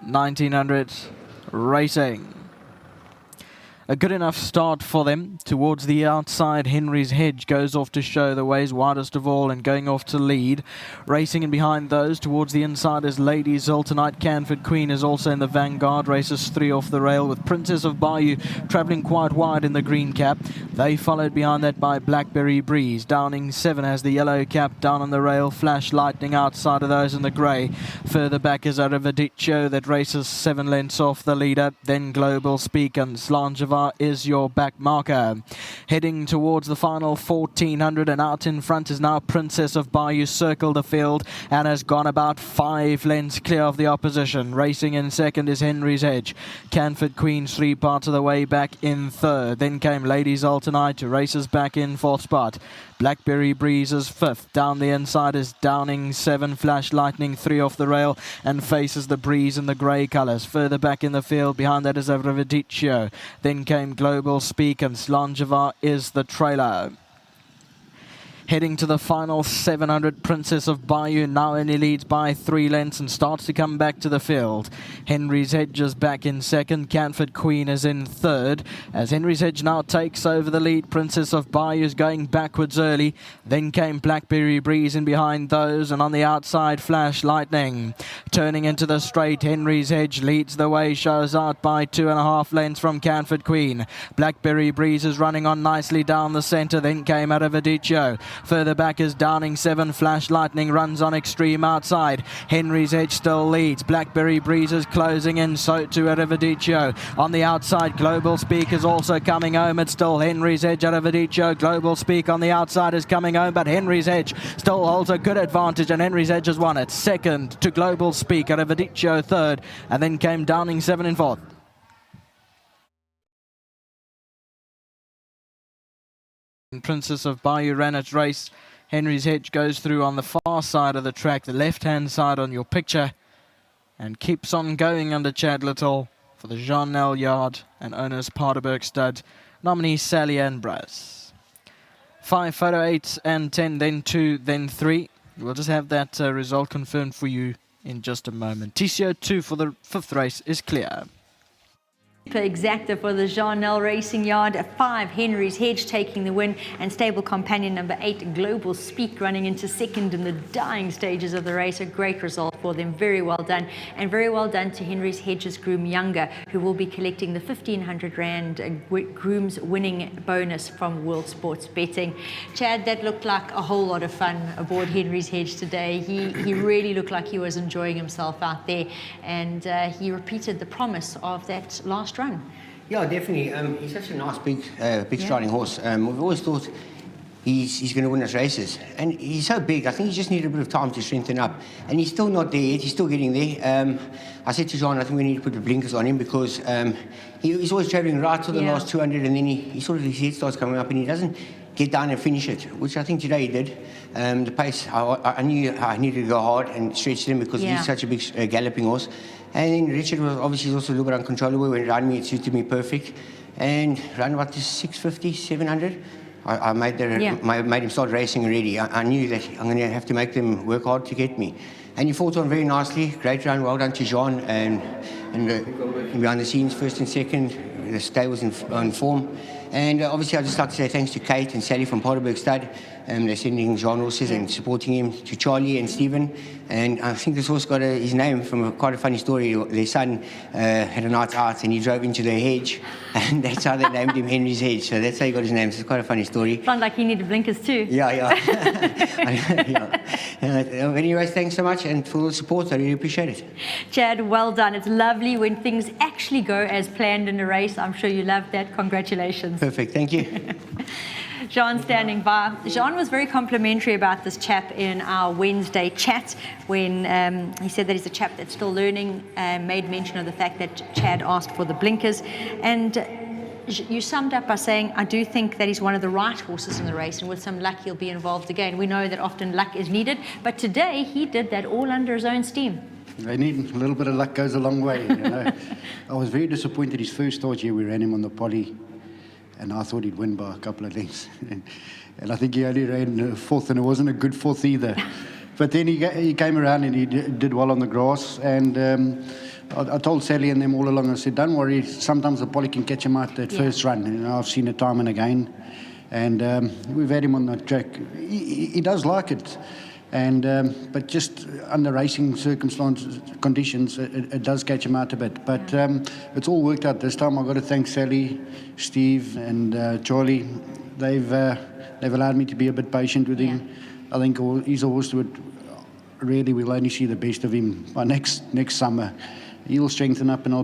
1900 racing. A good enough start for them. Towards the outside, Henry's Hedge goes off to show the ways, widest of all, and going off to lead. Racing in behind those, towards the inside is Lady Zoltanite. Canford Queen is also in the vanguard. Races 3 off the rail, with Princess of Bayou travelling quite wide in the green cap. They followed behind that by Blackberry Breeze. Downing 7 has the yellow cap down on the rail. Flash Lightning outside of those in the grey. Further back is Arrivederci that races 7 lengths off the leader. Then Global Speak and Slangevar is your back marker. Heading towards the final 1400, and out in front is now Princess of Bayou, circled the field and has gone about 5 lengths clear of the opposition. Racing in second is Henry's Hedge. Canford Queen 3 parts of the way back in third. Then came Lady Zoltanite, who races back in fourth spot. Blackberry Breeze is fifth. Down the inside is Downing 7, Flash Lightning 3 off the rail and faces the Breeze in the grey colours. Further back in the field, behind that is Arrivederci. Then came Global Speak and Slangevar is the trailer. Heading to the final 700, Princess of Bayou now only leads by 3 lengths and starts to come back to the field. Henry's Hedge is back in second. Canford Queen is in third. As Henry's Hedge now takes over the lead, Princess of Bayou is going backwards early. Then came Blackberry Breeze in behind those, and on the outside, Flash Lightning. Turning into the straight, Henry's Hedge leads the way, shows out by 2.5 lengths from Canford Queen. Blackberry Breeze is running on nicely down the centre. Then came Arrivederci. Further back is Downing 7, Flash Lightning runs on extreme outside. Henry's Edge still leads. Blackberry Breeze is closing in, so to Arrivederci. On the outside, Global Speak is also coming home. It's still Henry's Edge, Arrivederci. Global Speak on the outside is coming home, but Henry's Edge still holds a good advantage, and Henry's Edge has won it. Second to Global Speak, Arrivederci third, and then came Downing 7 in fourth. Princess of Bayou ran its race. Henry's Hedge goes through on the far side of the track, the left-hand side on your picture, and keeps on going under Chad Little for the Jean Nel Yard and owners Paardeberg Stud, nominee Sally Ann Brass. 5, photo 8 and 10, then 2, then 3. We'll just have that result confirmed for you in just a moment. TCO 2 for the 5th race is clear. Exacta for the Jean Nel Racing Yard. 5, Henry's Hedge taking the win, and stable companion number 8, Global Speak, running into second in the dying stages of the race. A great result for them. Very well done, and very well done to Henry's Hedge's groom Younger, who will be collecting the 1,500 Rand groom's winning bonus from World Sports Betting. Chad, that looked like a whole lot of fun aboard Henry's Hedge today. He really looked like he was enjoying himself out there, and he repeated the promise of that last run. Yeah, definitely. He's such a nice, big striding horse. We've always thought he's going to win his races, and he's so big. I think he just needed a bit of time to strengthen up, and he's still not there yet. He's still getting there. I said to Jean, I think we need to put the blinkers on him, because he's always travelling right to the last 200, and then he sort of, his head starts coming up, and he doesn't get down and finish it, which I think today he did. The pace, I knew I needed to go hard and stretch him, because he's such a big galloping horse. And then Richard was obviously also a little bit uncontrollable. When riding me, it suited me perfect. And ran about to 650, 700. I made him start racing already. I knew that I'm going to have to make them work hard to get me. And he fought on very nicely. Great run, well done to Jean. And behind the scenes, first and second, the stay was in form. And obviously, I'd just like to say thanks to Kate and Sally from Paardeberg Stud. They're sending Jean horses and supporting him, to Charlie and Stephen. And I think this horse got his name from quite a funny story. Their son had a night out, and he drove into the hedge, and that's how they named him Henry's Hedge. So that's how he got his name. So it's quite a funny story. Sounds like he needed blinkers too. Yeah. Anyways, thanks so much, and for the support, I really appreciate it. Chad, well done. It's lovely when things actually go as planned in a race. I'm sure you loved that. Congratulations. Perfect, thank you. Jean standing by. Jean was very complimentary about this chap in our Wednesday chat, when he said that he's a chap that's still learning, made mention of the fact that Chad asked for the blinkers. And you summed up by saying, I do think that he's one of the right horses in the race, and with some luck he'll be involved again. We know that often luck is needed, but today he did that all under his own steam. They need a little bit of luck, goes a long way. You know. I was very disappointed his first start here. We ran him on the poly, and I thought he'd win by a couple of lengths. And I think he only ran fourth, and it wasn't a good fourth either. But then he came around and he did well on the grass. And I told Sally and them all along, I said, don't worry, sometimes the Polly can catch him out that first run. You know, I've seen it time and again. And we've had him on the track. He does like it. And but just under racing circumstances, conditions, it does catch him out a bit. But it's all worked out this time. I've got to thank Sally, Steve, and Charlie. They've allowed me to be a bit patient with him. I think he's a horse that really we'll only see the best of him by next summer. He'll strengthen up, and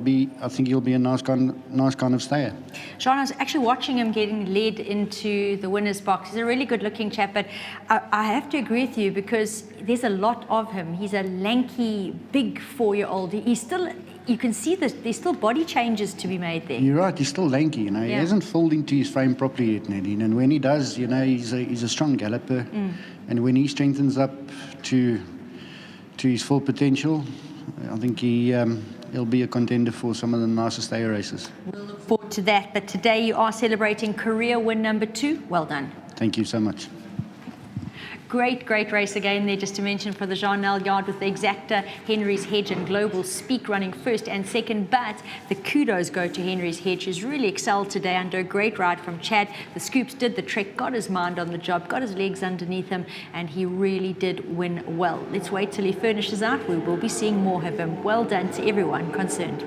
I think he'll be a nice kind of stayer. Sean, I was actually watching him getting led into the winner's box. He's a really good-looking chap, but I have to agree with you because there's a lot of him. He's a lanky, big 4-year-old. He's still, you can see that there's still body changes to be made there. You're right. He's still lanky. You know, he hasn't filled into his frame properly yet, Nadine. And when he does, you know, he's a strong galloper. And when he strengthens up to his full potential, I think he'll be a contender for some of the nicest stayer races. We'll look forward to that. But today you are celebrating career win number 2. Well done. Thank you so much. Great race again there, just to mention, for the Jean Nel yard with the Exacta, Henry's Hedge and Global Speak running first and second. But the kudos go to Henry's Hedge, who's really excelled today under a great ride from Chad. The Scoops did the trick, got his mind on the job, got his legs underneath him, and he really did win well. Let's wait till he furnishes out. We will be seeing more of him. Well done to everyone concerned.